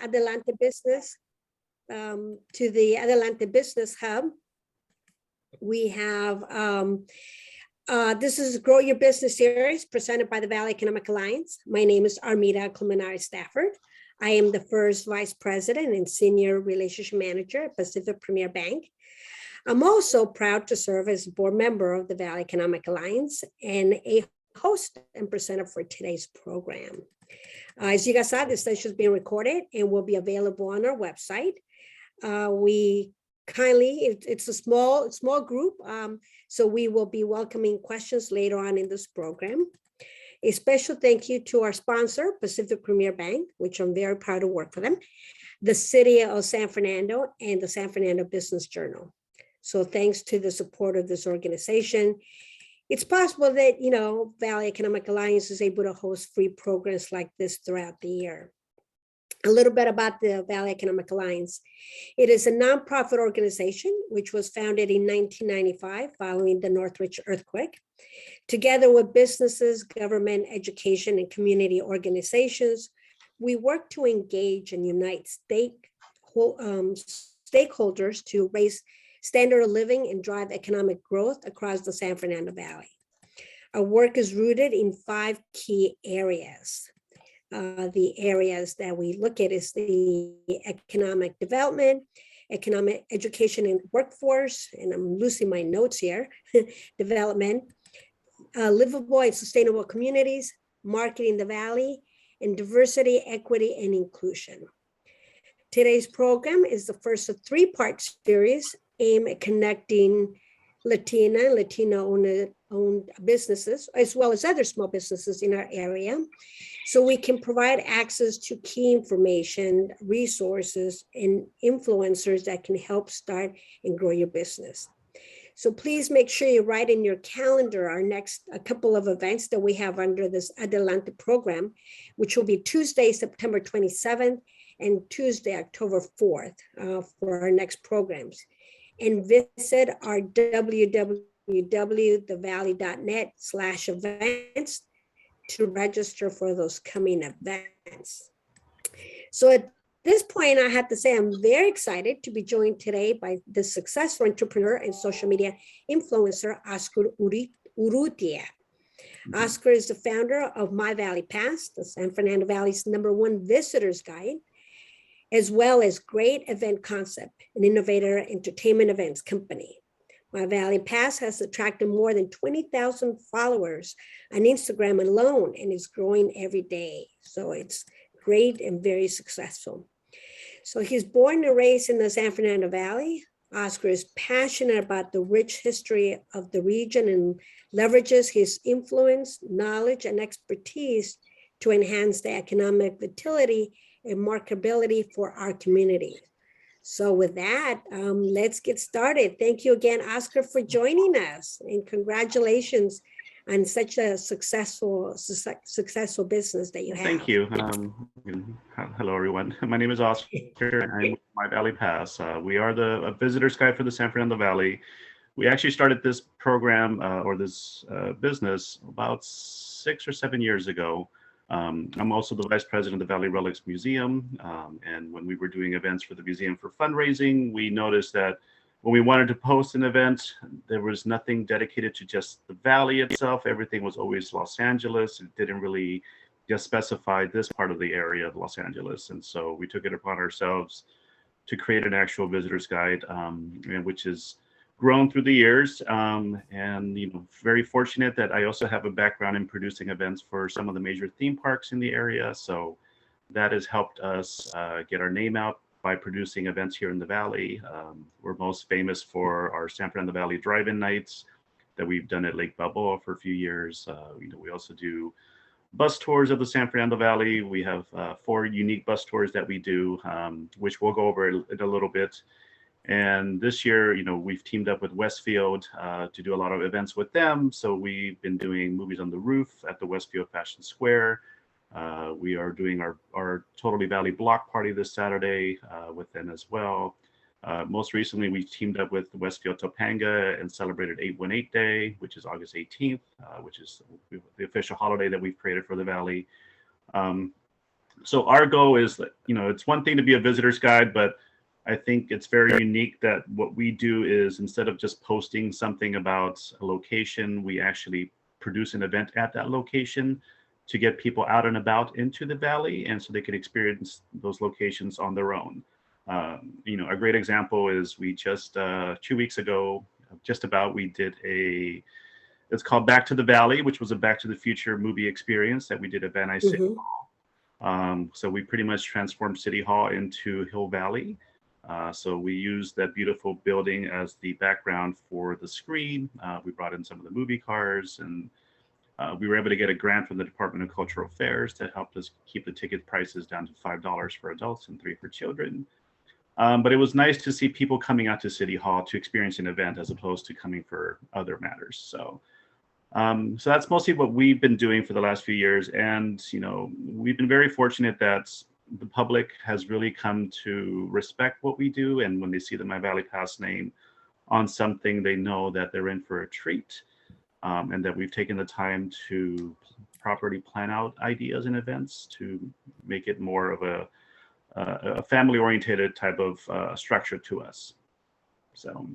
Adelante Business Hub. We have, this is Grow Your Business series presented by the Valley Economic Alliance. My name is Armida Colmenares-Stafford. I am the first Vice President and Senior Relationship Manager at Pacific Premier Bank. I'm also proud to serve as a board member of the Valley Economic Alliance and a host and presenter for today's program. As you guys saw, this session is being recorded and will be available on our website. It's a small group, so we will be welcoming questions later on in this program. A special thank you to our sponsor, Pacific Premier Bank, which I'm very proud to work for them, the City of San Fernando, and the San Fernando Business Journal. So thanks to the support of this organization, it's possible that, Valley Economic Alliance is able to host free programs like this throughout the year. A little bit about the Valley Economic Alliance. It is a nonprofit organization which was founded in 1995 following the Northridge earthquake. Together with businesses, government, education, and community organizations, we work to engage and unite stakeholders to raise standard of living and drive economic growth across the San Fernando Valley. Our work is rooted in 5 key areas. The areas that we look at is the economic development, economic education and workforce, and I'm losing my notes here, development, livable and sustainable communities, marketing the Valley, and diversity, equity, and inclusion. Today's program is the first of 3-part series aimed at connecting Latina and Latino-owned businesses, as well as other small businesses in our area, so we can provide access to key information, resources, and influencers that can help start and grow your business. So please make sure you write in your calendar our next couple of events that we have under this Adelante program, which will be Tuesday, September 27th, and Tuesday, October 4th for our next programs. And visit our www.thevalley.net/events to register for those coming events. So at this point, I have to say I'm very excited to be joined today by the successful entrepreneur and social media influencer, Oscar Urrutia. Oscar is the founder of My Valley Pass, the San Fernando Valley's #1 visitors guide, as well as Great Event Concept, an innovator entertainment events company. My Valley Pass has attracted more than 20,000 followers on Instagram alone and is growing every day. So it's great and very successful. So he's born and raised in the San Fernando Valley. Oscar is passionate about the rich history of the region and leverages his influence, knowledge, and expertise to enhance the economic vitality and marketability for our community. So with that, let's get started. Thank you again, Oscar, for joining us, and congratulations on such a successful business that you have. Thank you. Hello, everyone. My name is Oscar, and I'm with My Valley Pass. We are the visitor's guide for the San Fernando Valley. We actually started this program or this business about 6 or 7 years ago. I'm also the vice president of the Valley Relics Museum. And when we were doing events for the museum for fundraising, we noticed that when we wanted to post an event, there was nothing dedicated to just the Valley itself. Everything was always Los Angeles. It didn't really just specify this part of the area of Los Angeles. And so we took it upon ourselves to create an actual visitor's guide, which is grown through the years, and very fortunate that I also have a background in producing events for some of the major theme parks in the area. So that has helped us get our name out by producing events here in the Valley. We're most famous for our San Fernando Valley drive-in nights that we've done at Lake Balboa for a few years. We also do bus tours of the San Fernando Valley. We have 4 unique bus tours that we do, which we'll go over in a little bit. And this year, we've teamed up with Westfield to do a lot of events with them. So we've been doing movies on the roof at the Westfield Fashion Square. We are doing our Totally Valley block party this Saturday with them as well. Most recently, we teamed up with Westfield Topanga and celebrated 818 Day, which is August 18th, which is the official holiday that we've created for the Valley. So our goal is that, it's one thing to be a visitor's guide, but I think it's very unique that what we do is, instead of just posting something about a location, we actually produce an event at that location to get people out and about into the valley, and so they can experience those locations on their own. A great example is we just 2 weeks ago, just about, we did it's called Back to the Valley, which was a Back to the Future movie experience that we did at Van Nuys City. So we pretty much transformed City Hall into Hill Valley. So we used that beautiful building as the background for the screen. We brought in some of the movie cars, and we were able to get a grant from the Department of Cultural Affairs to help us keep the ticket prices down to $5 for adults and $3 for children. But it was nice to see people coming out to City Hall to experience an event as opposed to coming for other matters. So that's mostly what we've been doing for the last few years. And, we've been very fortunate that the public has really come to respect what we do. And when they see the My Valley Pass name on something, they know that they're in for a treat, and that we've taken the time to properly plan out ideas and events to make it more of a family-oriented type of structure to us. So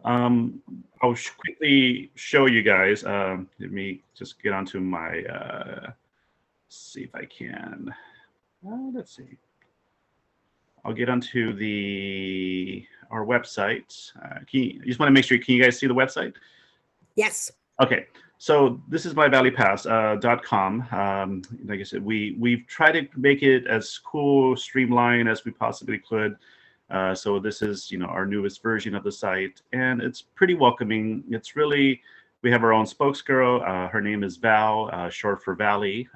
I'll quickly show you guys. Let me just get onto my, see if I can. Let's see. I'll get onto our website. I just want to make sure, can you guys see the website? Yes. Okay. So this is myvalleypass.com. Like I said, we've tried to make it as cool, streamlined as we possibly could. So this is, our newest version of the site, and it's pretty welcoming. It's really, we have our own spokesgirl. Her name is Val, short for Valley.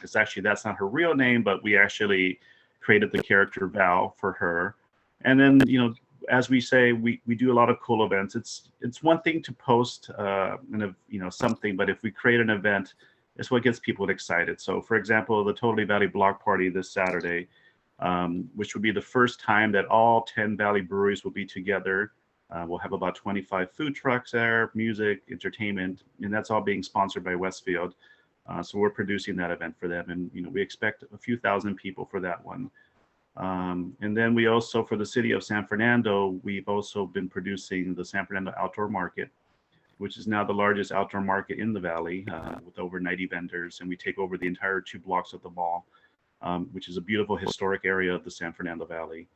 That's not her real name, but we actually created the character Val for her. And then, as we say, we do a lot of cool events. It's one thing to post something, but if we create an event, it's what gets people excited. So for example, the Totally Valley Block Party this Saturday, which would be the first time that all 10 Valley breweries will be together. We'll have about 25 food trucks there, music, entertainment, and that's all being sponsored by Westfield. So we're producing that event for them, and we expect a few thousand people for that one. And then we also, for the city of San Fernando, we've also been producing the San Fernando Outdoor Market, which is now the largest outdoor market in the valley, with over 90 vendors, and we take over the entire 2 blocks of the mall, which is a beautiful historic area of the San Fernando Valley.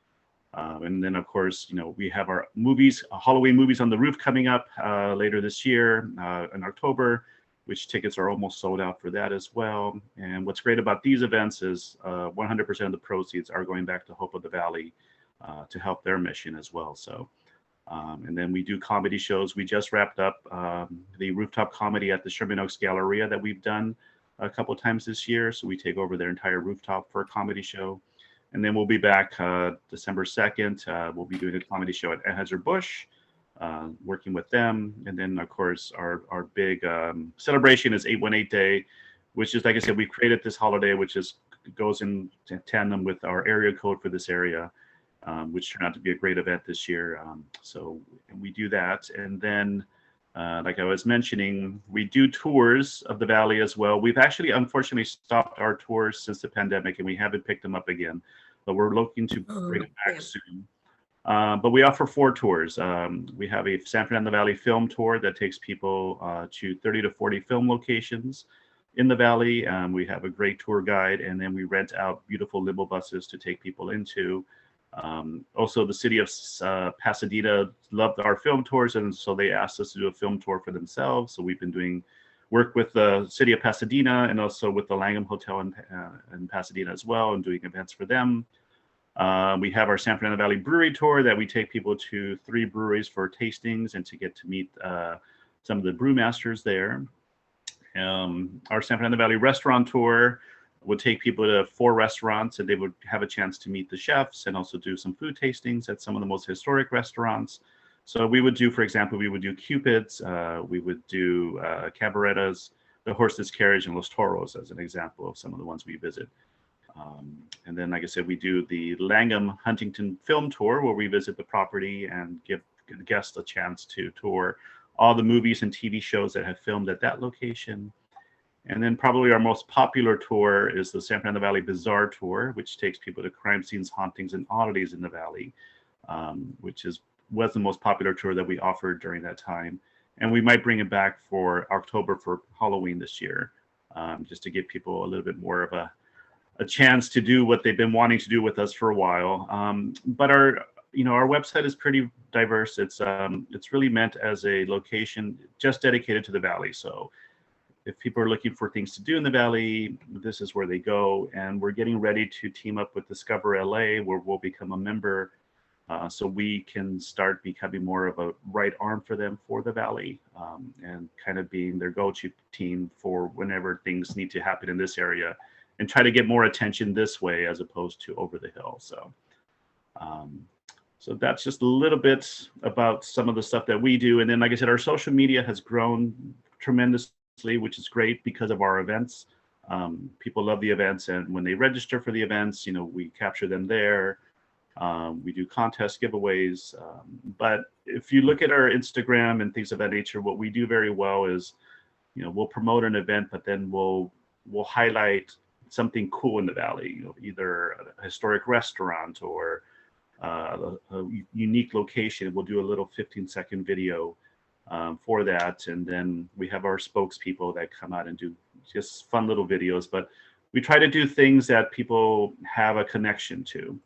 And then, of course, we have our movies, Halloween movies on the roof coming up later this year in October, which tickets are almost sold out for that as well. And what's great about these events is 100% of the proceeds are going back to Hope of the Valley to help their mission as well. So, and then we do comedy shows. We just wrapped up the rooftop comedy at the Sherman Oaks Galleria that we've done a couple of times this year. So we take over their entire rooftop for a comedy show. And then we'll be back December 2nd. We'll be doing a comedy show at Anheuser-Busch, working with them. And then, of course, our big celebration is 818 Day, which is, like I said, we created this holiday, which goes in tandem with our area code for this area, which turned out to be a great event this year. So we do that. And then, like I was mentioning, we do tours of the valley as well. We've actually, unfortunately, stopped our tours since the pandemic, and we haven't picked them up again, but we're looking to bring it back soon. But we offer 4 tours. We have a San Fernando Valley film tour that takes people to 30 to 40 film locations in the valley. We have a great tour guide, and then we rent out beautiful limo buses to take people into. Also, the city of Pasadena loved our film tours, and so they asked us to do a film tour for themselves. So we've been doing work with the city of Pasadena and also with the Langham Hotel in Pasadena as well, and doing events for them. We have our San Fernando Valley Brewery Tour that we take people to 3 breweries for tastings and to get to meet some of the brewmasters there. Our San Fernando Valley Restaurant Tour would take people to 4 restaurants, and they would have a chance to meet the chefs and also do some food tastings at some of the most historic restaurants. So we would do, for example, we would do Cupid's, we would do Cabaretas, the Horse's Carriage, and Los Toros as an example of some of the ones we visit. And then, like I said, we do the Langham Huntington Film Tour, where we visit the property and give guests a chance to tour all the movies and TV shows that have filmed at that location. And then probably our most popular tour is the San Fernando Valley Bazaar Tour, which takes people to crime scenes, hauntings, and oddities in the valley, which was the most popular tour that we offered during that time. And we might bring it back for October for Halloween this year, just to give people a little bit more of a chance to do what they've been wanting to do with us for a while. But our website is pretty diverse. It's really meant as a location just dedicated to the valley. So if people are looking for things to do in the valley, this is where they go. And we're getting ready to team up with Discover LA, where we'll become a member, so we can start becoming more of a right arm for them for the valley, and kind of being their go-to team for whenever things need to happen in this area, and try to get more attention this way as opposed to over the hill. So that's just a little bit about some of the stuff that we do. And then, like I said, our social media has grown tremendously, which is great because of our events. People love the events, and when they register for the events, we capture them there. We do contest giveaways. But if you look at our Instagram and things of that nature, what we do very well is, we'll promote an event, but then we'll highlight something cool in the valley, either a historic restaurant or a unique location. We'll do a little 15-second video for that. And then we have our spokespeople that come out and do just fun little videos. But we try to do things that people have a connection to.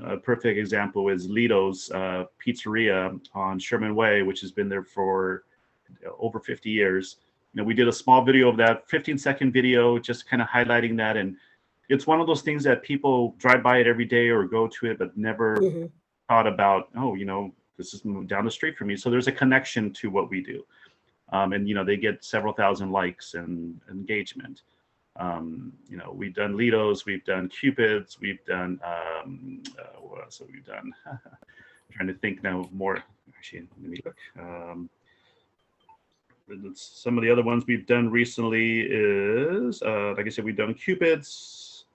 A perfect example is Lito's Pizzeria on Sherman Way, which has been there for over 50 years. We did a small video of that, 15-second video, just kind of highlighting that. And it's one of those things that people drive by it every day or go to it, but never thought about, this is down the street from me. So there's a connection to what we do. And, they get several thousand likes and engagement. We've done Lito's, we've done Cupid's, we've done, what else have we done? Trying to think now more. Actually, let me look. Some of the other ones we've done recently is, like I said, we've done Cupid's,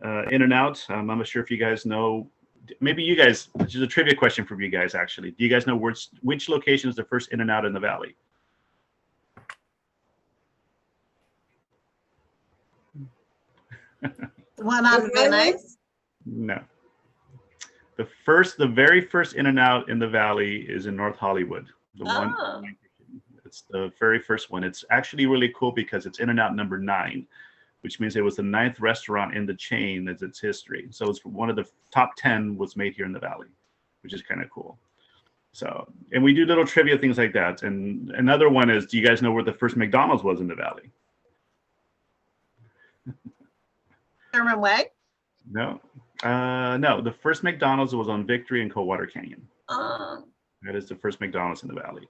In and Out. I'm not sure if you guys know. Maybe you guys, this is a trivia question for you guys, actually. Do you guys know which location is the first In and Out in the valley? One on Van Nuys? No. The very first In and Out in the valley is in North Hollywood. It's the very first one. It's actually really cool because it's In and Out number 9, which means it was the 9th restaurant in the chain as its history. So it's one of the top 10 was made here in the valley, which is kind of cool. So, and we do little trivia things like that. And another one is, do you guys know where the first McDonald's was in the valley? Sherman Way? No. No, the first McDonald's was on Victory and Coldwater Canyon. That is the first McDonald's in the valley.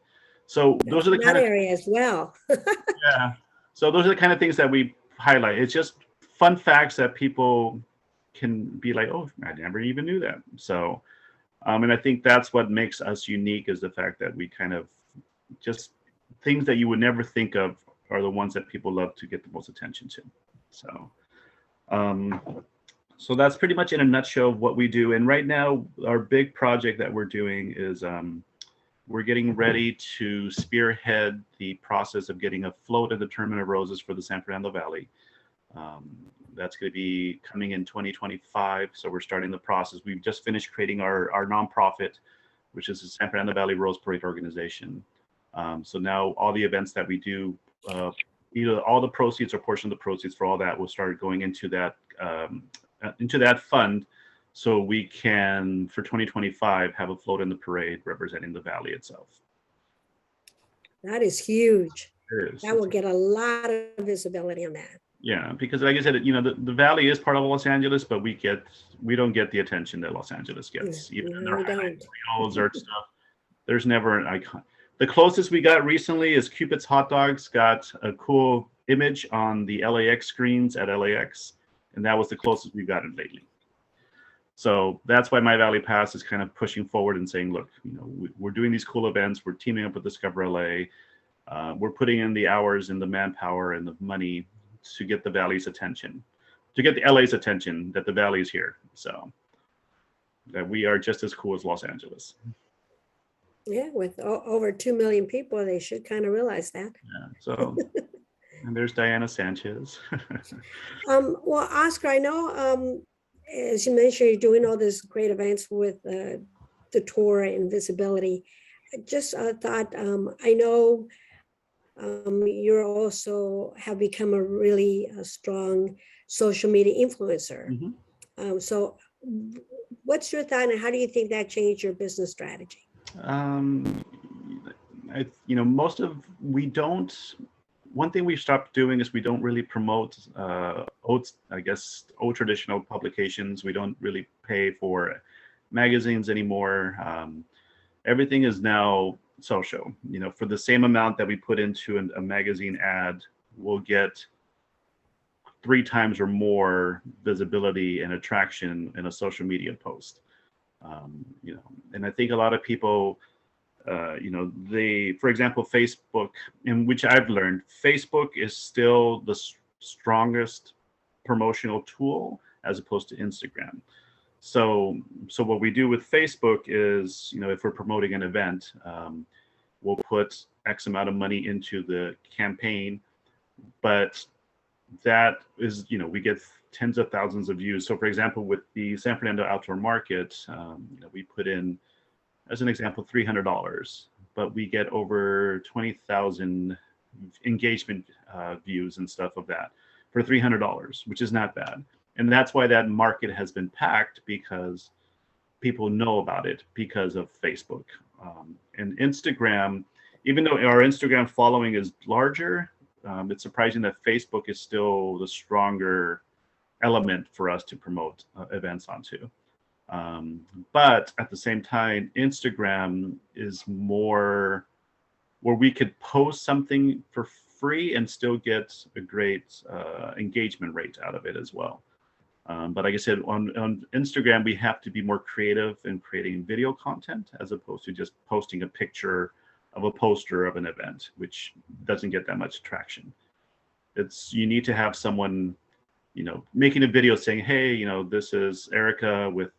So those are the kind of area as well. Yeah. So those are the kind of things that we highlight. It's just fun facts that people can be like, oh, I never even knew that. So, and I think that's what makes us unique, is the fact that we kind of just things that you would never think of are the ones that people love to get the most attention to. So, so that's pretty much in a nutshell what we do. And right now, our big project that we're doing is we're getting ready to spearhead the process of getting a float in the Tournament of Roses for the San Fernando Valley. That's going to be coming in 2025. So we're starting the process. We've just finished creating our nonprofit, which is the San Fernando Valley Rose Parade Organization. So now all the events that we do, either all the proceeds or portion of the proceeds for all that will start going into that fund, so we can, for 2025, have a float in the parade representing the valley itself. That is huge. It is. That will get a lot of visibility on that. Yeah, because like I said, the valley is part of Los Angeles, but we don't get the attention that Los Angeles gets. Even in their highlight reels or stuff, there's never an icon. The closest we got recently is Cupid's Hot Dogs got a cool image on the LAX screens at LAX, and that was the closest we've gotten lately. So that's why My Valley Pass is kind of pushing forward and saying, look, we're doing these cool events. We're teaming up with Discover LA. We're putting in the hours and the manpower and the money to get the Valley's attention, to get the LA's attention that the Valley is here. So that we are just as cool as Los Angeles. Yeah, with over 2 million people, they should kind of realize that. Yeah. So And there's Diana Sanchez. Well, Oscar, I know, as you mentioned, you're doing all these great events with the tour and visibility. I just thought, I know you're also have become a really strong social media influencer. So what's your thought and how do you think that changed your business strategy? Most of one thing we've stopped doing is we don't really promote old traditional publications. We don't really pay for magazines anymore. Everything is now social. For the same amount that we put into a magazine ad, we'll get 3 times or more visibility and attraction in a social media post. And I think a lot of people, for example, Facebook, in which I've learned, Facebook is still the strongest promotional tool as opposed to Instagram. So what we do with Facebook is, if we're promoting an event, we'll put X amount of money into the campaign, but that is, we get tens of thousands of views. So for example, with the San Fernando Outdoor Market, we put in, as an example, $300, but we get over 20,000 engagement views and stuff of that for $300, which is not bad. And that's why that market has been packed, because people know about it because of Facebook. And Instagram, even though our Instagram following is larger, it's surprising that Facebook is still the stronger element for us to promote events onto. But at the same time, Instagram is more where we could post something for free and still get a great engagement rate out of it as well. But like I said, on Instagram, we have to be more creative in creating video content as opposed to just posting a picture of a poster of an event, which doesn't get that much traction. You need to have someone, making a video saying, hey, this is Erica with,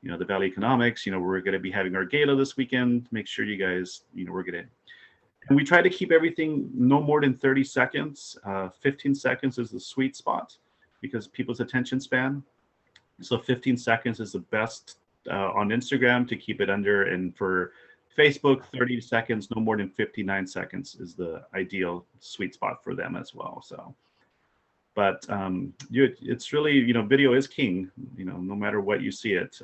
the Valley Economics, we're going to be having our gala this weekend. Make sure you guys, we're going to, and we try to keep everything no more than 30 seconds. 15 seconds is the sweet spot because people's attention span. So 15 seconds is the best on Instagram to keep it under, and for Facebook, 30 seconds, no more than 59 seconds is the ideal sweet spot for them as well. So, but it's really, video is king, no matter what you see it.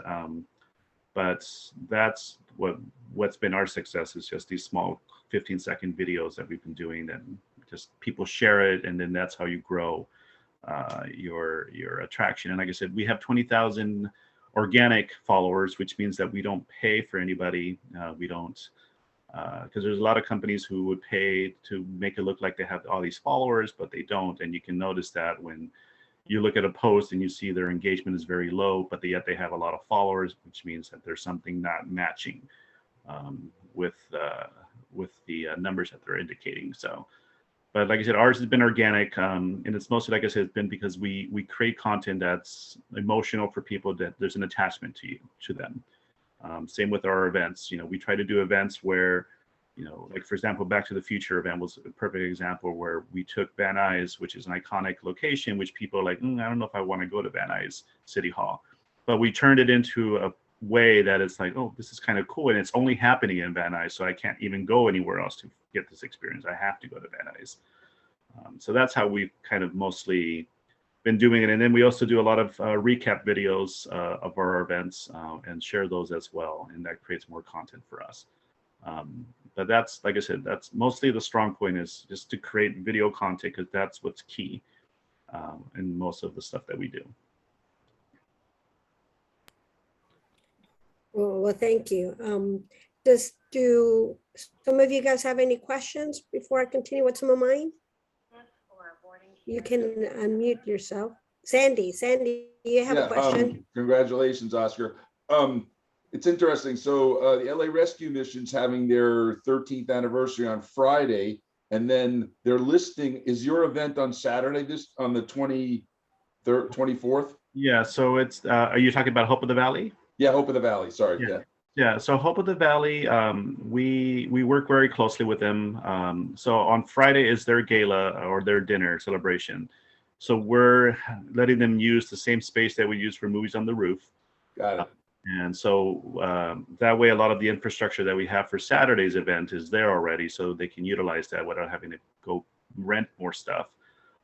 But that's what's been our success, is just these small 15-second videos that we've been doing, and just people share it, and then that's how you grow your attraction. And like I said, we have 20,000 organic followers, which means that we don't pay for anybody. We don't, because there's a lot of companies who would pay to make it look like they have all these followers, but they don't. And you can notice that when you look at a post and you see their engagement is very low, but yet they have a lot of followers, which means that there's something not matching with the numbers that they're indicating. So, but like I said, ours has been organic, and it's mostly, like I said, it's been because we create content that's emotional for people, that there's an attachment to them. Same with our events. We try to do events where, like for example, Back to the Future event was a perfect example, where we took Van Nuys, which is an iconic location, which people are like, I don't know if I want to go to Van Nuys City Hall, but we turned it into a way that it's like, oh, this is kind of cool, and it's only happening in Van Nuys, so I can't even go anywhere else to get this experience. I have to go to Van Nuys. So that's how we've kind of mostly been doing it. And then we also do a lot of recap videos of our events and share those as well, and that creates more content for us. But that's, like I said, that's mostly the strong point, is just to create video content, because that's what's key in most of the stuff that we do. Well, thank you. Do some of you guys have any questions before I continue with some of mine? You can unmute yourself. Sandy, you have a question? Congratulations, Oscar. It's interesting. So the LA Rescue Mission's having their 13th anniversary on Friday, and then they're listing, is your event on Saturday, on the 24th? Yeah, so it's, are you talking about Hope of the Valley? Yeah, Hope of the Valley, sorry. Yeah. Yeah. Yeah, so Hope of the Valley, we work very closely with them. So on Friday is their gala or their dinner celebration. So we're letting them use the same space that we use for Movies on the Roof. Got it. And so that way, a lot of the infrastructure that we have for Saturday's event is there already, so they can utilize that without having to go rent more stuff.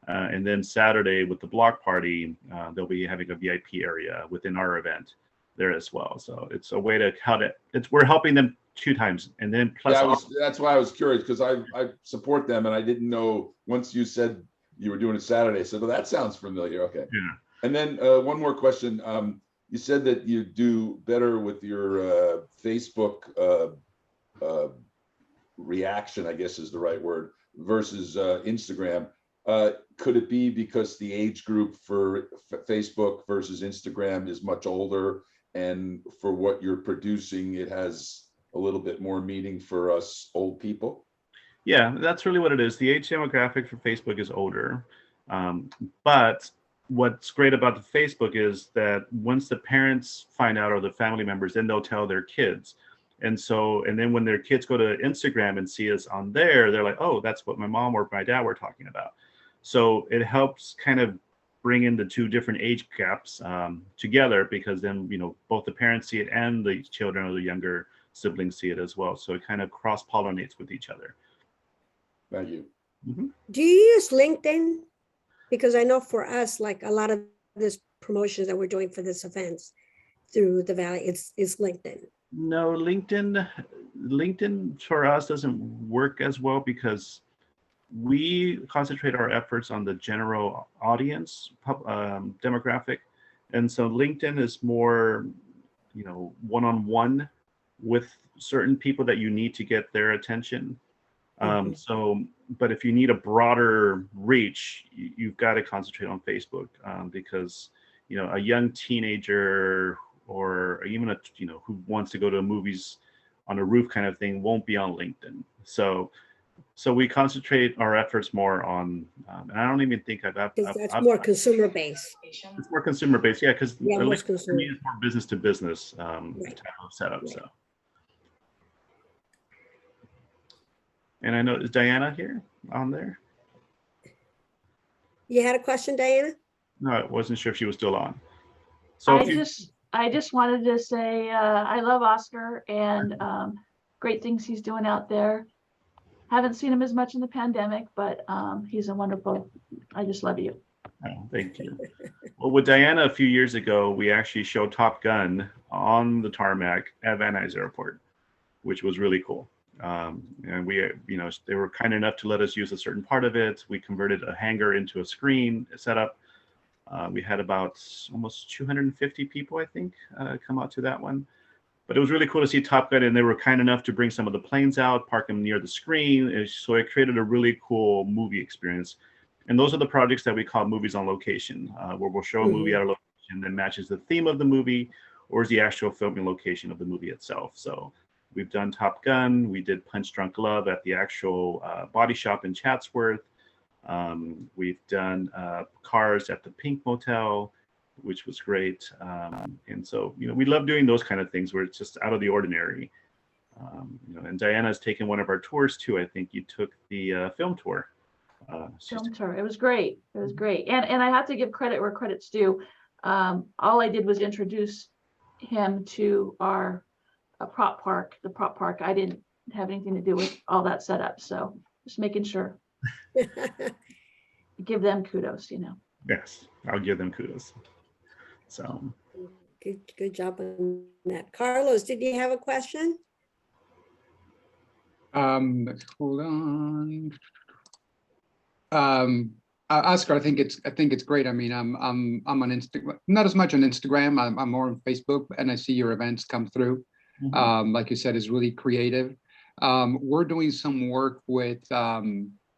And then Saturday with the block party, they'll be having a VIP area within our event there as well. So it's a way to cut it. We're helping them 2 times, and then plus. Yeah, that's why I was curious, because I support them, and I didn't know, once you said you were doing it Saturday, I said, well, that sounds familiar. Okay. Yeah. And then one more question. You said that you do better with your Facebook reaction, I guess is the right word, versus Instagram. Could it be because the age group for Facebook versus Instagram is much older, and for what you're producing, it has a little bit more meaning for us old people? Yeah, that's really what it is. The age demographic for Facebook is older. But what's great about the Facebook is that once the parents find out, or the family members, then they'll tell their kids. And then when their kids go to Instagram and see us on there, they're like, oh, that's what my mom or my dad were talking about. So it helps kind of bring in the 2 different age gaps together, because then, both the parents see it and the children or the younger siblings see it as well. So it kind of cross-pollinates with each other. Thank you. Mm-hmm. Do you use LinkedIn? Because I know for us, like a lot of this promotions that we're doing for this events through the Valley, it's LinkedIn. No, LinkedIn for us doesn't work as well, because we concentrate our efforts on the general audience demographic. And so LinkedIn is more, one-on-one with certain people that you need to get their attention. But if you need a broader reach, you've got to concentrate on Facebook, because, a young teenager or even who wants to go to movies on a roof kind of thing won't be on LinkedIn. So we concentrate our efforts more on, and I don't even think that's more consumer based. It's more consumer based, yeah, because most for consumer. me it's more business to business Right. type of setup. Right. So, and I know, is Diana here on there? You had a question, Diana? No, I wasn't sure if she was still on. So I just wanted to say I love Oscar, and great things he's doing out there. Haven't seen him as much in the pandemic, but he's a wonderful. I just love you. Oh, thank you. Well, with Diana a few years ago, we actually showed Top Gun on the tarmac at Van Nuys Airport, which was really cool. And we, they were kind enough to let us use a certain part of it. We converted a hangar into a screen setup. We had about almost 250 people, I think, come out to that one. But it was really cool to see Top Gun, and they were kind enough to bring some of the planes out, park them near the screen. So it created a really cool movie experience. And those are the projects that we call movies on location, where we'll show a movie at a location that matches the theme of the movie or is the actual filming location of the movie itself. So we've done Top Gun. We did Punch Drunk Love at the actual body shop in Chatsworth. We've done Cars at the Pink Motel, which was great. And so, we love doing those kind of things where it's just out of the ordinary. And Diana's taken one of our tours too. I think you took the film tour. Film tour. It was great. It was great. And I have to give credit where credit's due. All I did was introduce him to our the prop park. I didn't have anything to do with all that setup. So just making sure. Give them kudos, Yes, I'll give them kudos. So good job on that. Carlos, did you have a question? Hold on. Oscar, I think it's great. I mean, I'm on Instagram, not as much on Instagram. I'm more on Facebook, and I see your events come through. Like you said, is really creative. We're doing some work with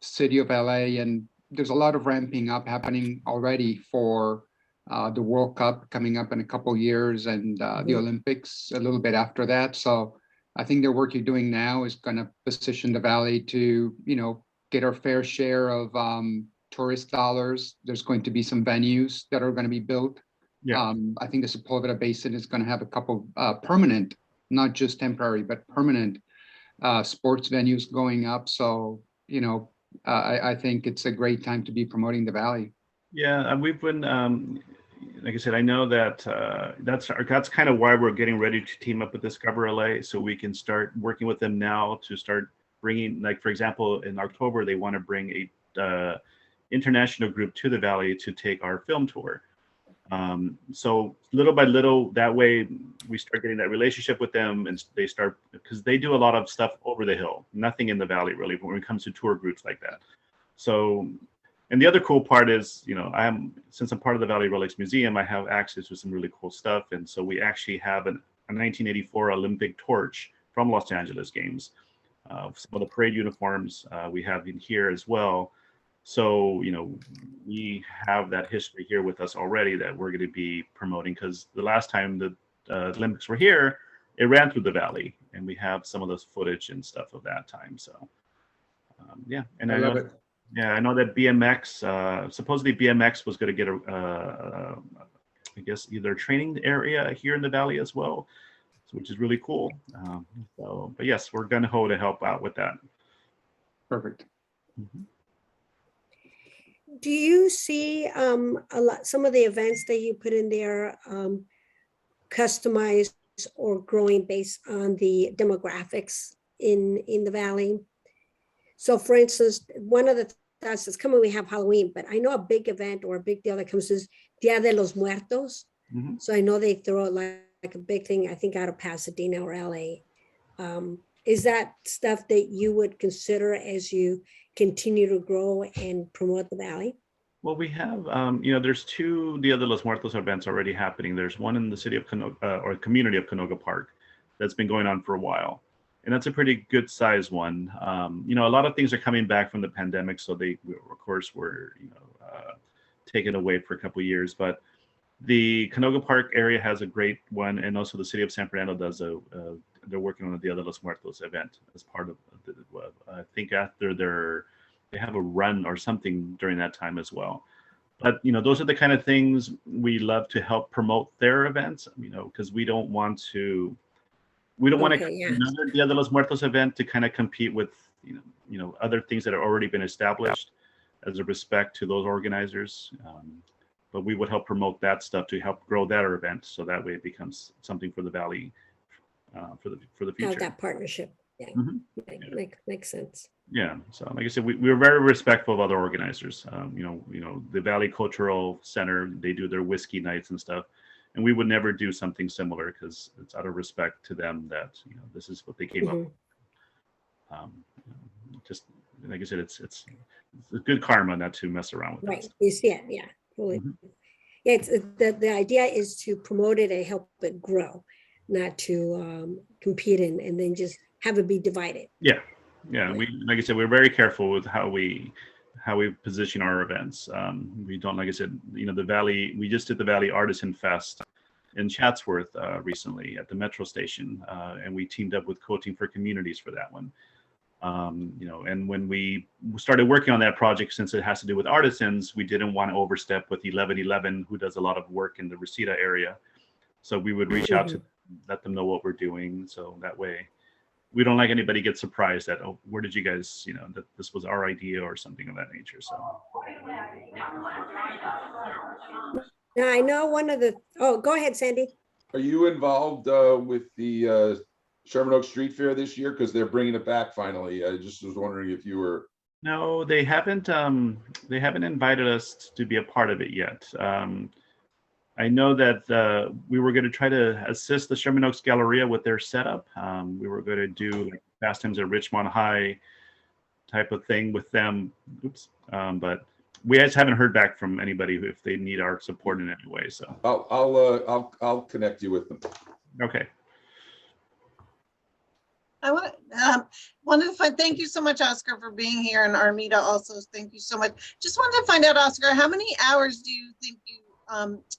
City of LA, and there's a lot of ramping up happening already for the World Cup coming up in a couple years, and the Olympics a little bit after that. So I think the work you're doing now is going to position the Valley to, get our fair share of tourist dollars. There's going to be some venues that are going to be built. Yeah. I think the Sepulveda Basin is going to have a couple permanent not just temporary, but permanent sports venues going up. So, you know, I think it's a great time to be promoting the Valley. Yeah, and we've been, like I said, I know that that's kind of why we're getting ready to team up with Discover LA, so we can start working with them now to start bringing, like, for example, in October, they want to bring a international group to the Valley to take our film tour. So little by little, that way we start getting that relationship with them, and they start, because they do a lot of stuff over the hill, nothing in the Valley really when it comes to tour groups like that. So, and the other cool part is, you know, since I'm part of the Valley Relics Museum, I have access to some really cool stuff. And so we actually have a 1984 Olympic torch from Los Angeles Games. Some of the parade uniforms we have in here as well. So, you know, we have that history here with us already that we're going to be promoting, because the last time the Olympics were here, it ran through the Valley, and we have some of those footage and stuff of that time. So, yeah. And I love it. Yeah, I know that BMX, supposedly BMX was going to get I guess, either a training area here in the Valley as well, which is really cool. So, but yes, we're going to help out with that. Perfect. Mm-hmm. Do you see some of the events that you put in there customized or growing based on the demographics in the Valley? So for instance, one of the thoughts that's coming, we have Halloween, but I know a big event or a big deal that comes is Dia de los Muertos. Mm-hmm. So I know they throw it like a big thing, I think out of Pasadena or LA. Is that stuff that you would consider as you continue to grow and promote the Valley? Well, we have, you know, there's 2 Dia de los Muertos events already happening. There's one in the city of Canoga, or community of Canoga Park, that's been going on for a while. And that's a pretty good size one. You know, a lot of things are coming back from the pandemic, so they, of course, were, you know, taken away for a couple of years. But the Canoga Park area has a great one, and also the city of San Fernando does they're working on a Dia de los Muertos event as part of I think after they have a run or something during that time as well. But, you know, those are the kind of things we love to help promote their events, you know, because we don't want to another Dia de los Muertos event to kind of compete with, you know, other things that have already been established as a respect to those organizers. But we would help promote that stuff to help grow that event, so that way it becomes something for the Valley for the future. Have that partnership. Yeah, Mm-hmm. Makes sense. Yeah, so like I said, we're very respectful of other organizers. You know, the Valley Cultural Center, they do their whiskey nights and stuff, and we would never do something similar because it's out of respect to them that, you know, this is what they came up with. Just like I said, it's good karma not to mess around with Right, that. you see it, yeah. Totally. Yeah, it's the idea is to promote it and help it grow, not to compete and then just have it be divided. Yeah. We, like I said, we're very careful with how we position our events. We don't, like I said, you know, the Valley, we just did the Valley Artisan Fest in Chatsworth recently at the Metro Station, and we teamed up with Coaching for Communities for that one. You know, and when we started working on that project, since it has to do with artisans, we didn't want to overstep with 1111, who does a lot of work in the Reseda area. So we would reach out to let them know what we're doing. So that way we don't like anybody get surprised that, oh, where did you guys, you know, that this was our idea or something of that nature. So. Now I know one of the, go ahead, Sandy. Are you involved with the Sherman Oaks Street Fair this year? Because they're bringing it back finally. I just was wondering if you were. No, they haven't invited us to be a part of it yet. I know that we were going to try to assist the Sherman Oaks Galleria with their setup. We were going to do like Fast Times at Richmond High type of thing with them. But we just haven't heard back from anybody if they need our support in any way. So I'll connect you with them. Okay. I wanted to find, thank you so much, Oscar, for being here, and Armida also, thank you so much. Just wanted to find out, Oscar, how many hours do you think you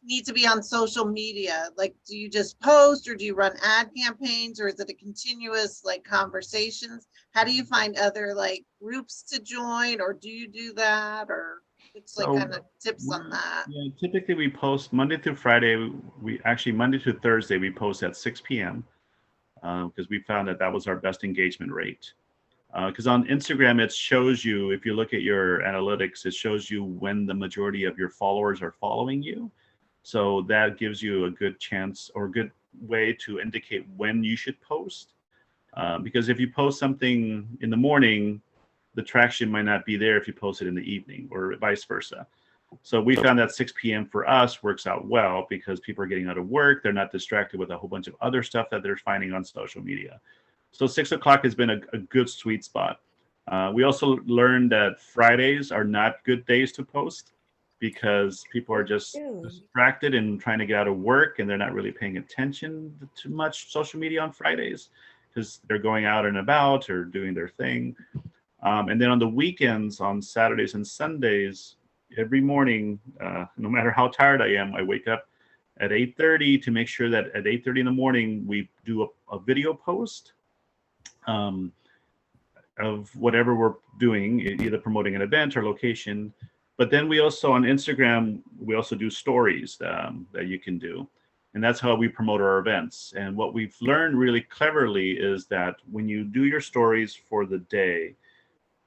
need to be on social media? Like, do you just post, or do you run ad campaigns, or is it a continuous like conversations? How do you find other like groups to join, or do you do that, or it's like kind of tips on that? Yeah, typically we post Monday through Friday. Monday through Thursday we post at 6 p.m. because we found that that was our best engagement rate. Because on Instagram, it shows you, if you look at your analytics, it shows you when the majority of your followers are following you. So that gives you a good chance or a good way to indicate when you should post. Because if you post something in the morning, the traction might not be there if you post it in the evening, or vice versa. So we found that 6 p.m. for us works out well because people are getting out of work. They're not distracted with a whole bunch of other stuff that they're finding on social media. So 6 o'clock has been a good sweet spot. We also learned that Fridays are not good days to post because people are just distracted and trying to get out of work, and they're not really paying attention to much social media on Fridays because they're going out and about or doing their thing. And then on the weekends, on Saturdays and Sundays, every morning, no matter how tired I am, I wake up at 8:30 to make sure that at 8:30 in the morning, we do a video post of whatever we're doing, either promoting an event or location. But then we also, on Instagram, we also do stories that you can do. And that's how we promote our events. And what we've learned really cleverly is that when you do your stories for the day,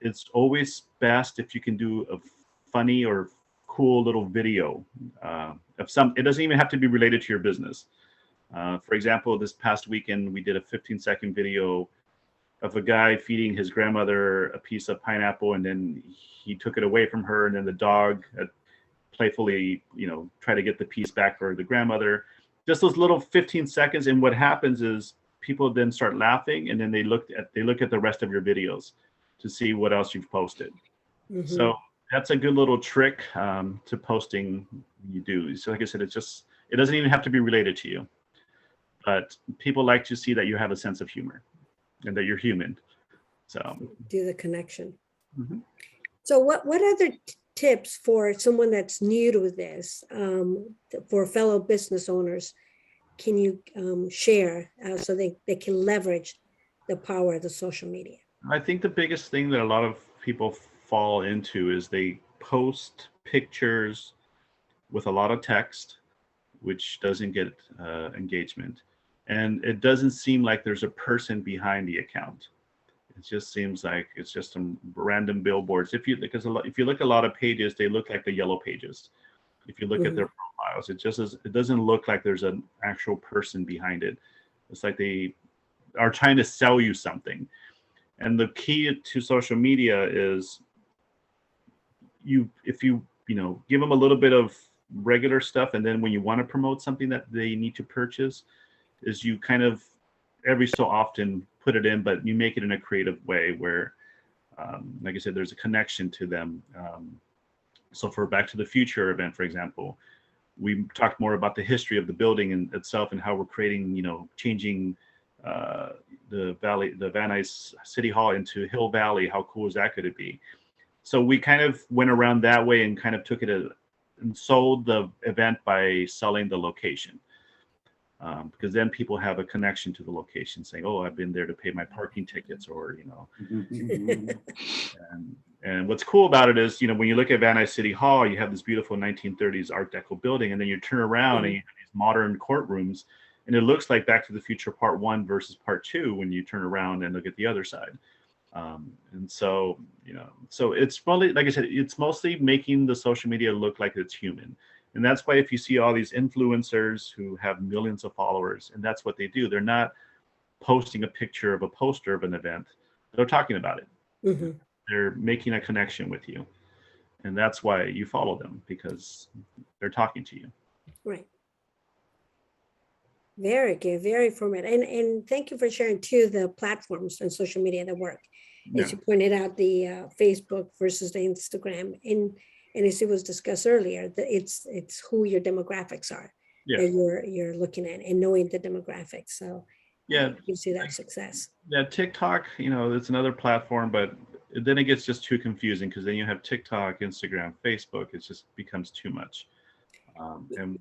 it's always best if you can do a funny or cool little video of some, it doesn't even have to be related to your business. For example, this past weekend, we did a 15-second video of a guy feeding his grandmother a piece of pineapple, and then he took it away from her, and then the dog playfully, tried to get the piece back for the grandmother. Just those little 15 seconds, and what happens is people then start laughing, and then they look at the rest of your videos to see what else you've posted. Mm-hmm. So that's a good little trick to posting you do. So like I said, it doesn't even have to be related to you, but people like to see that you have a sense of humor and that you're human. So do the connection. Mm-hmm. So what other tips for someone that's new to this, for fellow business owners, can you share so they can leverage the power of the social media? I think the biggest thing that a lot of people fall into is they post pictures with a lot of text, which doesn't get engagement. And it doesn't seem like there's a person behind the account. It just seems like it's just some random billboards. If you look at a lot of pages, they look like the yellow pages. If you look at their profiles, it doesn't look like there's an actual person behind it. It's like they are trying to sell you something. And the key to social media is if you give them a little bit of regular stuff, and then when you want to promote something that they need to purchase, is you kind of every so often put it in, but you make it in a creative way where, like I said, there's a connection to them. So for Back to the Future event, for example, we talked more about the history of the building itself and how we're creating, changing the Van Nuys City Hall into Hill Valley. How cool is that going to be? So we kind of went around that way and kind of took it and sold the event by selling the location. Because then people have a connection to the location, saying, "Oh, I've been there to pay my parking tickets," or and what's cool about it is, when you look at Van Nuys City Hall, you have this beautiful 1930s Art Deco building, and then you turn around and you have these modern courtrooms, and it looks like Back to the Future Part 1 versus Part 2 when you turn around and look at the other side. And so, so it's probably, like I said, it's mostly making the social media look like it's human. And that's why if you see all these influencers who have millions of followers, and that's what they do, they're not posting a picture of a poster of an event. They're talking about it. Mm-hmm. They're making a connection with you. And that's why you follow them, because they're talking to you. Right. Very good, very informative. And thank you for sharing too the platforms and social media that work. As you pointed out, the Facebook versus the Instagram. And as it was discussed earlier, it's who your demographics are that you're looking at, and knowing the demographics. So it gives you that success. Yeah, TikTok, it's another platform, but then it gets just too confusing, because then you have TikTok, Instagram, Facebook. It just becomes too much. And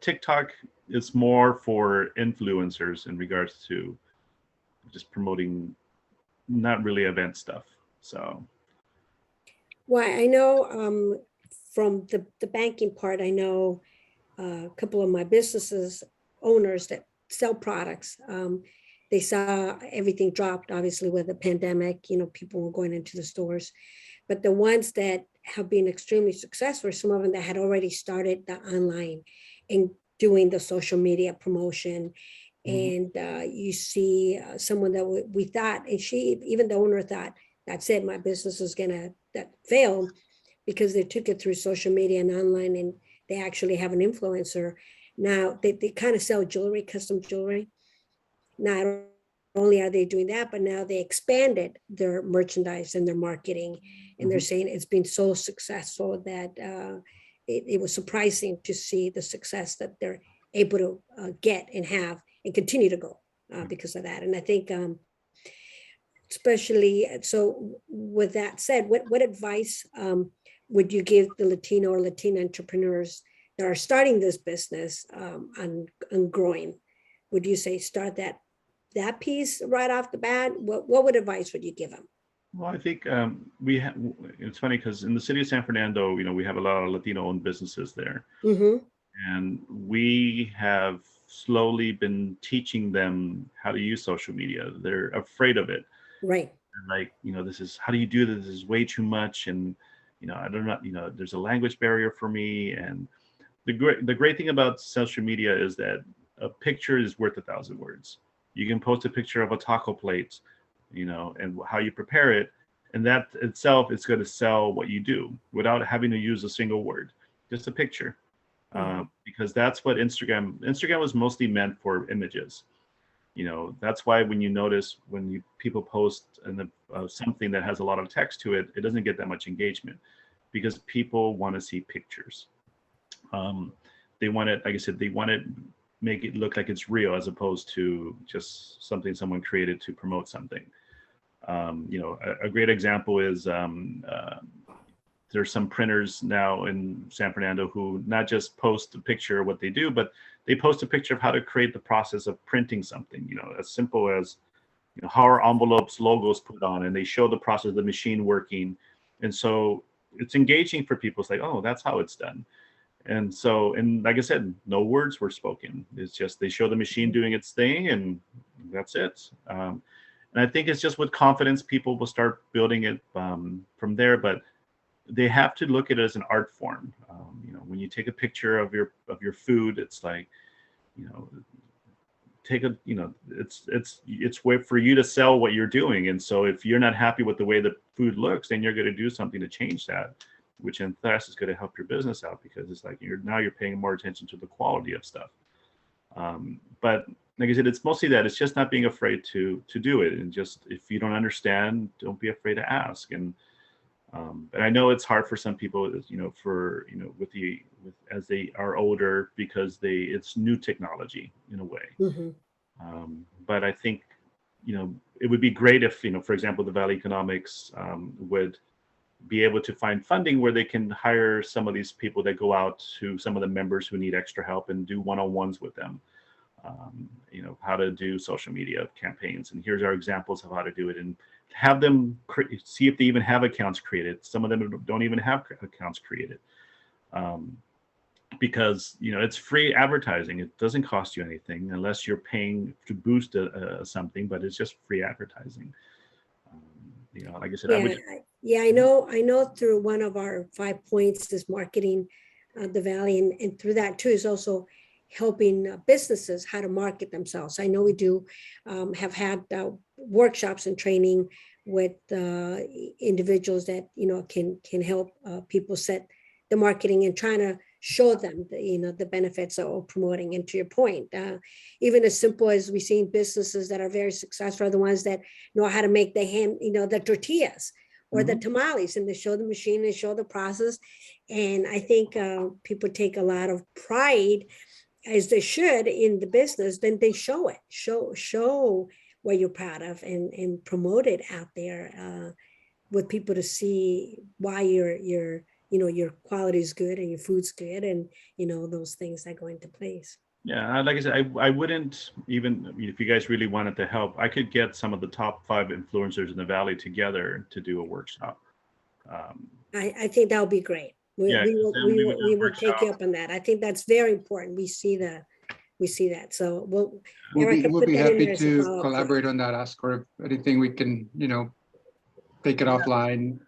TikTok is more for influencers in regards to just promoting, not really event stuff. So. Well, I know from the banking part, I know a couple of my businesses owners that sell products. They saw everything dropped, obviously, with the pandemic. People were going into the stores. But the ones that have been extremely successful, some of them that had already started the online and doing the social media promotion. And you see someone that we thought, and even the owner thought, that's it, my business is gonna fail, because they took it through social media and online, and they actually have an influencer. Now they kind of sell jewelry, custom jewelry. Not only are they doing that, but now they expanded their merchandise and their marketing, and they're saying it's been so successful that it was surprising to see the success that they're able to get and have and continue to go because of that. And I think especially, so with that said, what advice would you give the Latino or Latina entrepreneurs that are starting this business on growing? Would you say start that piece right off the bat? What advice would you give them? Well, I think it's funny because in the city of San Fernando, we have a lot of Latino-owned businesses there. And we have slowly been teaching them how to use social media. They're afraid of it. Right. Like, this is, how do you do this? This is way too much. And, I don't know, there's a language barrier for me. And the great thing about social media is that a picture is worth 1,000 words. You can post a picture of a taco plate, and how you prepare it. And that itself is going to sell what you do without having to use a single word, just a picture. Because that's what Instagram was mostly meant for, images. That's why when you notice when people post something that has a lot of text to it, it doesn't get that much engagement, because people want to see pictures. They want it, like I said, they want to make it look like it's real, as opposed to just something someone created to promote something. A great example is there's some printers now in San Fernando who not just post a picture of what they do, but they post a picture of how to create the process of printing something, as simple as, how are envelopes, logos put on, and they show the process of the machine working. And so it's engaging for people. It's like, oh, that's how it's done. And so, and like I said, no words were spoken. It's just, they show the machine doing its thing, and that's it. And I think it's just with confidence, people will start building it from there. But they have to look at it as an art form. When you take a picture of your food, it's like, it's way for you to sell what you're doing. And so if you're not happy with the way the food looks, then you're going to do something to change that, which in thus is going to help your business out, because it's like you're paying more attention to the quality of stuff. But like I said, it's mostly that it's just not being afraid to do it. And just, if you don't understand, don't be afraid to ask. And but I know it's hard for some people, as they are older, because it's new technology in a way. But I think, it would be great if, for example, the Valley Economics would be able to find funding where they can hire some of these people that go out to some of the members who need extra help and do one-on-ones with them. How to do social media campaigns, and here's our examples of how to do it, and have them see if they even have accounts created. Some of them don't even have accounts created, because it's free advertising. It doesn't cost you anything unless you're paying to boost something, but it's just free advertising. Like I said, I know through one of our 5 points is marketing the Valley, and through that too is also helping businesses how to market themselves. I know we do have had workshops and training with individuals that can help people set the marketing and trying to show them the benefits of promoting. And to your point, even as simple as we've seen businesses that are very successful are the ones that know how to make the tortillas or the tamales, and they show the machine, they show the process. And I think people take a lot of pride, as they should, in the business. Then they show what you're proud of, and promote it out there with people to see why your quality is good and your food's good, and those things that go into place. Yeah, like I said, I wouldn't even, if you guys really wanted to help, I could get some of the top 5 influencers in the Valley together to do a workshop. I think that would be great. We will take you up on that. I think that's very important. We see the we see that. So We'll Erica, we'll put be that in happy there as a to follow-up collaborate on that, Oscar. If anything, we can, take it offline.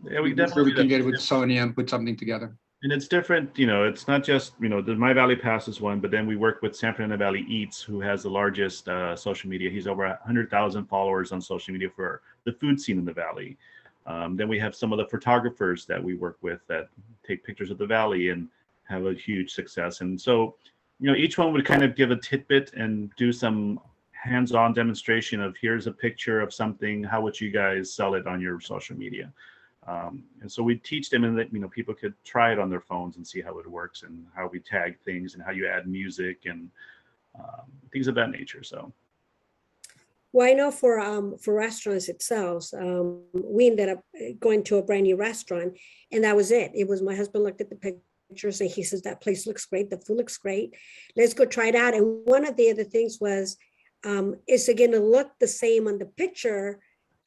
Yeah, we I'm sure definitely we can get it with Sonia and put something together. And it's different, it's not just, the My Valley Pass is one, but then we work with San Fernando Valley Eats, who has the largest social media. He's over 100,000 followers on social media for the food scene in the Valley. Then we have some of the photographers that we work with that take pictures of the Valley and have a huge success. And so, each one would kind of give a tidbit and do some hands-on demonstration of here's a picture of something, how would you guys sell it on your social media? And so we teach them, and that people could try it on their phones and see how it works, and how we tag things, and how you add music and things of that nature. So, well, I know for restaurants itself, we ended up going to a brand new restaurant, and that was it. It was my husband looked at the pictures and he says that place looks great, the food looks great. Let's go try it out. And one of the other things was, is it going to look the same on the picture?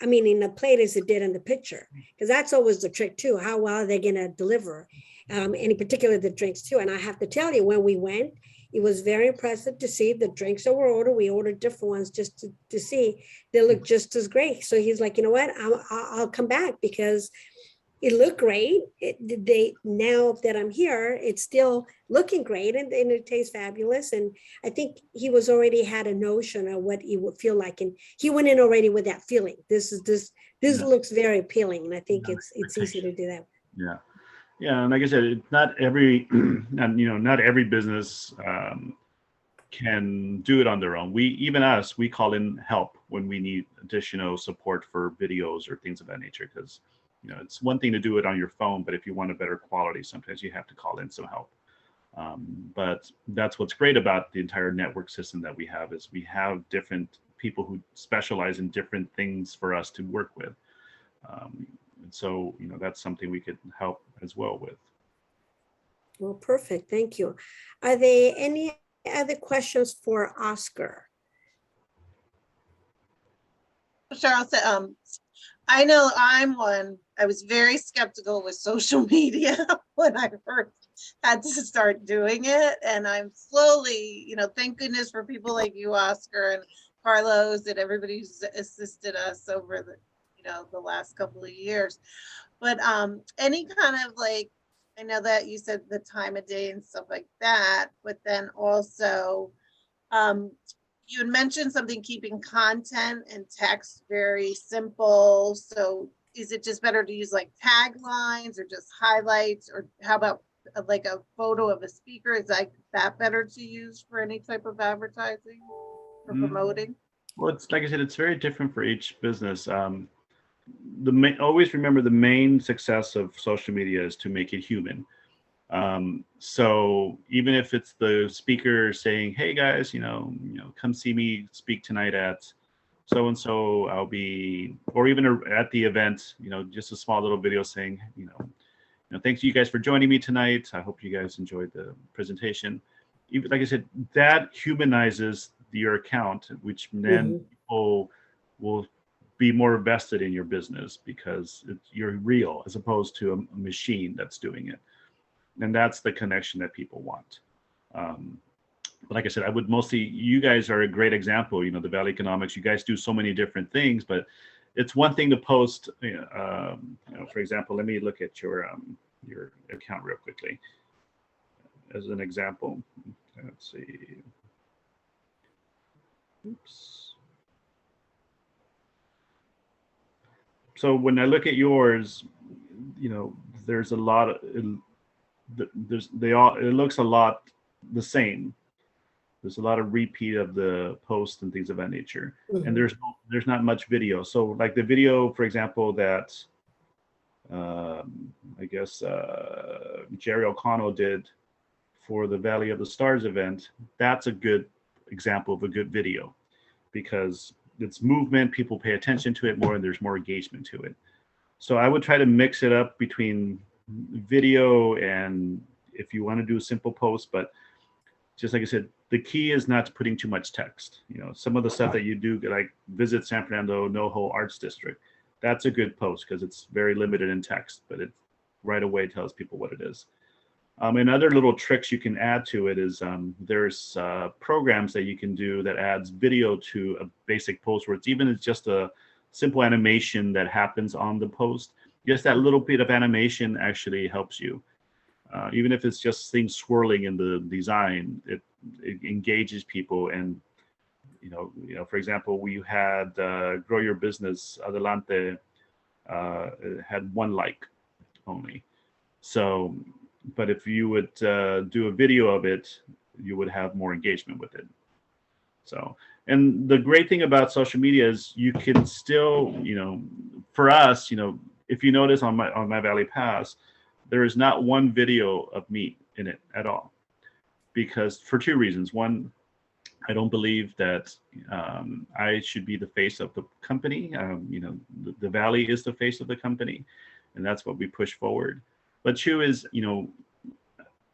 I mean, in the plate as it did in the picture, because that's always the trick too. How well are they going to deliver? And in particular, the drinks too. And I have to tell you, when we went, it was very impressive to see the drinks that were ordered. We ordered different ones just to see they look just as great. So he's like, you know what? I'll come back because it looked great. Now that I'm here, it's still looking great, and it tastes fabulous. And I think he was already had a notion of what it would feel like, and he went in already with that feeling. This looks very appealing, and I think it's easy to do that. yeah. Yeah, and like I said, not every, not every business can do it on their own. We call in help when we need additional support for videos or things of that nature, because it's one thing to do it on your phone, but if you want a better quality, sometimes you have to call in some help. But that's what's great about the entire network system that we have, is we have different people who specialize in different things for us to work with. And so, that's something we could help as well with. Well, perfect. Thank you. Are there any other questions for Oscar? Cheryl said, I know I was very skeptical with social media when I first had to start doing it. And I'm slowly, thank goodness for people like you, Oscar, and Carlos, and everybody who's assisted us over the last couple of years. But any kind of I know that you said the time of day and stuff like that, but then also, you had mentioned something, keeping content and text very simple. So is it just better to use taglines or just highlights, or how about a photo of a speaker? Is that better to use for any type of advertising or promoting? Well, it's like I said, it's very different for each business. Always remember, the main success of social media is to make it human. So even if it's the speaker saying, "Hey guys, come see me speak tonight at so-and-so, I'll be," or even at the event, just a small little video saying, "Thanks you guys for joining me tonight. I hope you guys enjoyed the presentation." Even, like I said, that humanizes your account, which then people will be more vested in your business, because you're real as opposed to a machine that's doing it. And that's the connection that people want. But like I said, I would mostly, you guys are a great example, the Valley Economics, you guys do so many different things, but it's one thing to post, for example, let me look at your account real quickly as an example. Let's see. Oops. So when I look at yours, there's a lot of, it looks a lot the same. There's a lot of repeat of the posts and things of that nature. And there's not much video. So like the video, for example, that I guess Jerry O'Connell did for the Valley of the Stars event, that's a good example of a good video, because it's movement, people pay attention to it more, and there's more engagement to it. So I would try to mix it up between video and if you want to do a simple post, but just like I said, the key is not putting too much text. Some of the stuff that you do, like visit San Fernando NoHo Arts District, that's a good post because it's very limited in text, but it right away tells people what it is. And other little tricks you can add to it is there's programs that you can do that adds video to a basic post where it's just a simple animation that happens on the post. Just that little bit of animation actually helps you. Even if it's just things swirling in the design, it engages people. And for example, we had Grow Your Business, Adelante, had 1 like only. So, but if you would do a video of it, you would have more engagement with it. So, and the great thing about social media is you can still, for us, if you notice on my Valley Pass, there is not one video of me in it at all, because for 2 reasons. One, I don't believe that I should be the face of the company. The Valley is the face of the company, and that's what we push forward. But 2 is,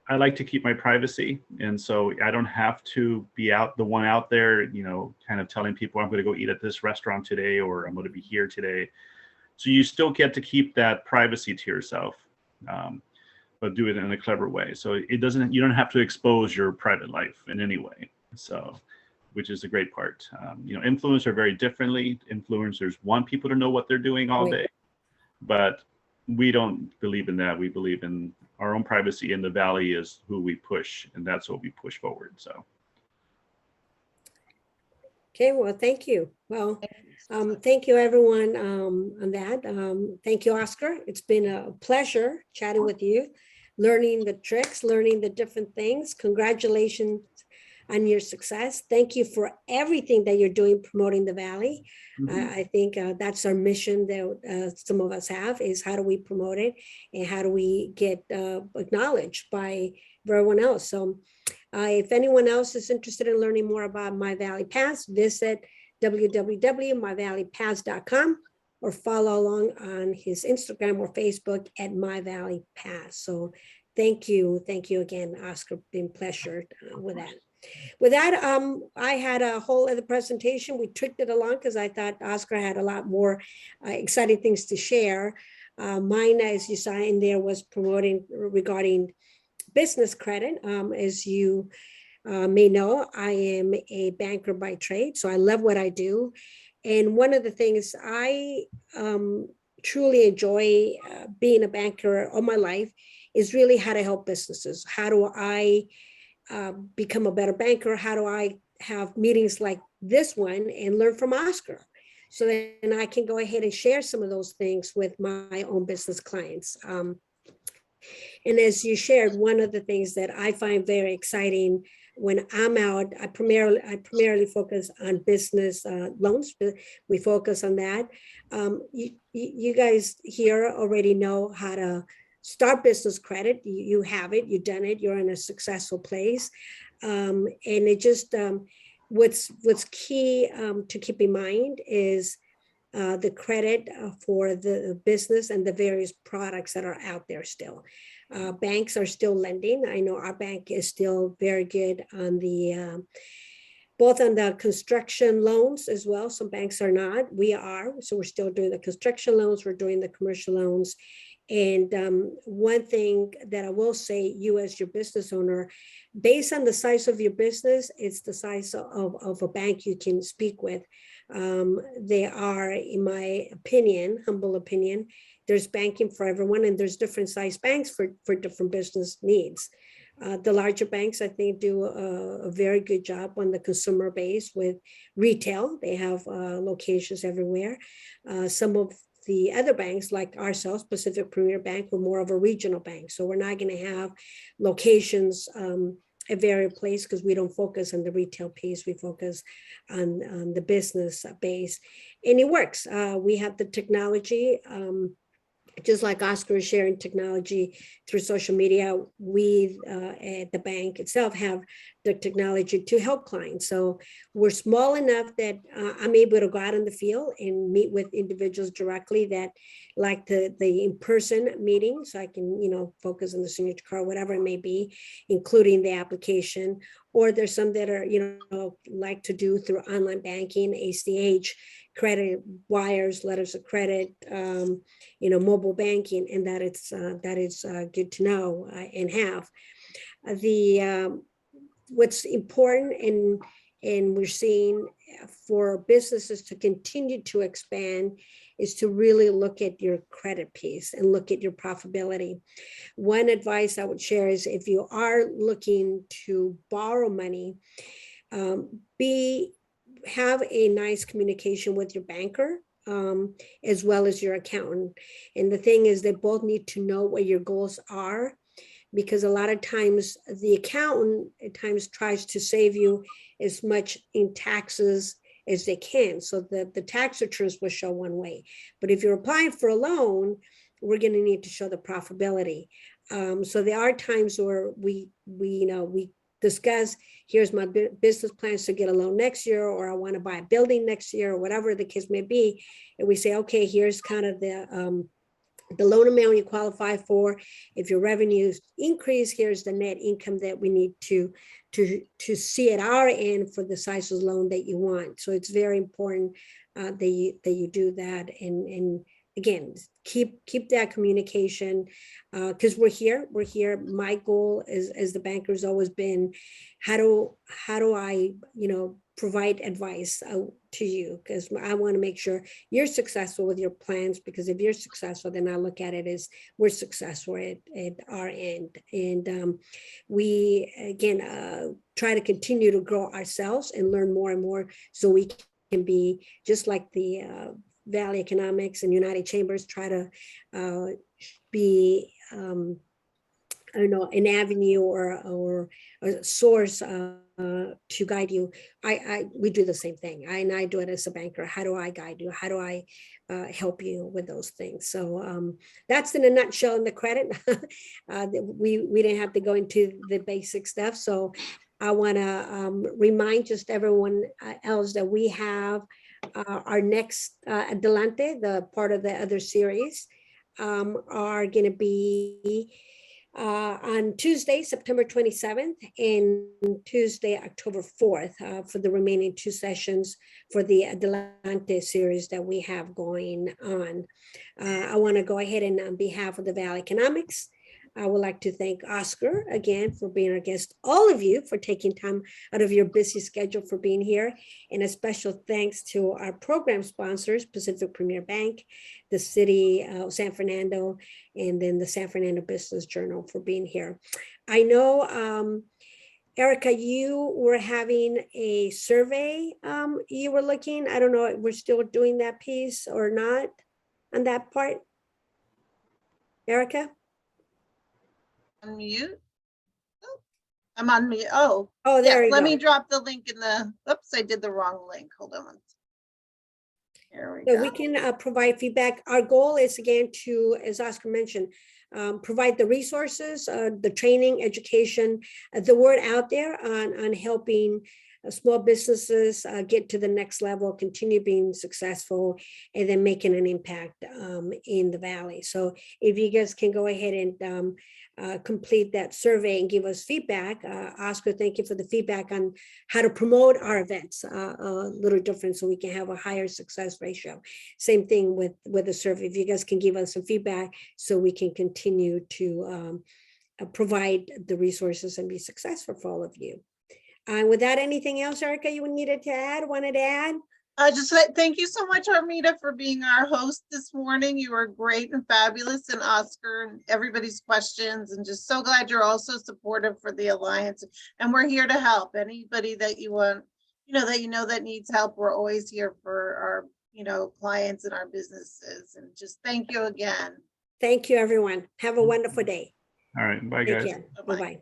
I like to keep my privacy, and so I don't have to be the one out there, kind of telling people I'm going to go eat at this restaurant today, or I'm going to be here today. So you still get to keep that privacy to yourself, but do it in a clever way. So you don't have to expose your private life in any way. So, which is a great part. Influencers are very differently. Influencers want people to know what they're doing all day, but we don't believe in that. We believe in our own privacy, and the Valley is who we push, and that's what we push forward. So. Okay, well, thank you. Well, thank you everyone on that. Thank you, Oscar. It's been a pleasure chatting with you, learning the tricks, learning the different things. Congratulations on your success. Thank you for everything that you're doing promoting the Valley. I think that's our mission that some of us have, is how do we promote it and how do we get acknowledged by everyone else. So if anyone else is interested in learning more about My Valley Pass, visit www.myvalleypass.com or follow along on his Instagram or Facebook at My Valley Pass. So thank you again, Oscar. Been a pleasure with that. With that, I had a whole other presentation. We tricked it along because I thought Oscar had a lot more exciting things to share. Mine, as you saw in there, was promoting regarding business credit. As you may know, I am a banker by trade, so I love what I do. And one of the things I truly enjoy being a banker all my life is really how to help businesses. How do I become a better banker? How do I have meetings like this one and learn from Oscar? So then I can go ahead and share some of those things with my own business clients. And as you shared, one of the things that I find very exciting when I'm out, I primarily focus on business loans. We focus on that. You guys here already know how to start business credit. You have it, you've done it, you're in a successful place. And it just, what's key to keep in mind is the credit for the business and the various products that are out there still. Banks are still lending. I know our bank is still very good on the, both on the construction loans as well. Some banks are not, we are. So we're still doing the construction loans, we're doing the commercial loans. And one thing that I will say, you as your business owner, based on the size of your business, it's the size of a bank you can speak with. They are, in my opinion, humble opinion, there's banking for everyone, and there's different size banks for different business needs. The larger banks, I think, do a very good job on the consumer base with retail. They have locations everywhere. Some of the other banks, like ourselves, Pacific Premier Bank, we're more of a regional bank. So we're not going to have locations at various places because we don't focus on the retail piece. We focus on the business base. And it works. We have the technology. Just like Oscar is sharing technology through social media, we at the bank itself have the technology to help clients. So we're small enough that I'm able to go out in the field and meet with individuals directly that like the in-person meeting. So I can, focus on the signature card, whatever it may be, including the application. Or there's some that are, like to do through online banking, ACH, credit wires, letters of credit, mobile banking, and that is good to know and have. What's important, and we're seeing for businesses to continue to expand, is to really look at your credit piece and look at your profitability. One advice I would share is, if you are looking to borrow money, have a nice communication with your banker, as well as your accountant. And the thing is, they both need to know what your goals are, because a lot of times the accountant at times tries to save you as much in taxes as they can. So the tax returns will show one way. But if you're applying for a loan, we're going to need to show the profitability. So there are times where we discuss, here's my business plans to get a loan next year, or I want to buy a building next year, or whatever the case may be. And we say, okay, here's kind of the loan amount you qualify for. If your revenues increase, here's the net income that we need to see at our end for the size of loan that you want. So it's very important that you do that. And again, keep that communication, because we're here. My goal as the banker has always been, how do I provide advice to you, because I want to make sure you're successful with your plans, because if you're successful, then I look at it as we're successful at our end. And we, again, try to continue to grow ourselves and learn more and more, so we can be just like the Valley Economics and United Chambers try to be an avenue or a source to guide you. We do the same thing. I do it as a banker. How do I guide you? How do I help you with those things? So that's in a nutshell in the credit. We didn't have to go into the basic stuff. So I want to remind just everyone else that we have our next Adelante, the part of the other series, are going to be on Tuesday, September 27th, and Tuesday, October 4th, for the remaining 2 sessions for the Adelante series that we have going on. I want to go ahead and on behalf of the Valley Economics, I would like to thank Oscar again for being our guest, all of you for taking time out of your busy schedule for being here, and a special thanks to our program sponsors, Pacific Premier Bank, the City of San Fernando, and then the San Fernando Business Journal for being here. I know, Erica, you were having a survey, you were looking, I don't know, we're still doing that piece or not on that part, Erica? Unmute. Oh, I'm on mute. Oh, Oh, there you let go. me drop the link in the, oops, I did the wrong link. Hold on. Here we So go. we can provide feedback. Our goal is, again, to, as Oscar mentioned, provide the resources, the training, education, the word out there on helping small businesses get to the next level, continue being successful, and then making an impact in the Valley. So if you guys can go ahead and complete that survey and give us feedback. Oscar, thank you for the feedback on how to promote our events, a little different, so we can have a higher success ratio. Same thing with the survey. If you guys can give us some feedback so we can continue to provide the resources and be successful for all of you. Without anything else, Erica, you wanted to add? Just thank you so much, Armida, for being our host this morning. You were great and fabulous, and Oscar and everybody's questions, and just so glad you're also supportive for the Alliance. And we're here to help anybody that you want, that needs help. We're always here for our, clients and our businesses. And just thank you again. Thank you, everyone. Have a wonderful day. All right. Bye, Take guys. care. Bye-bye.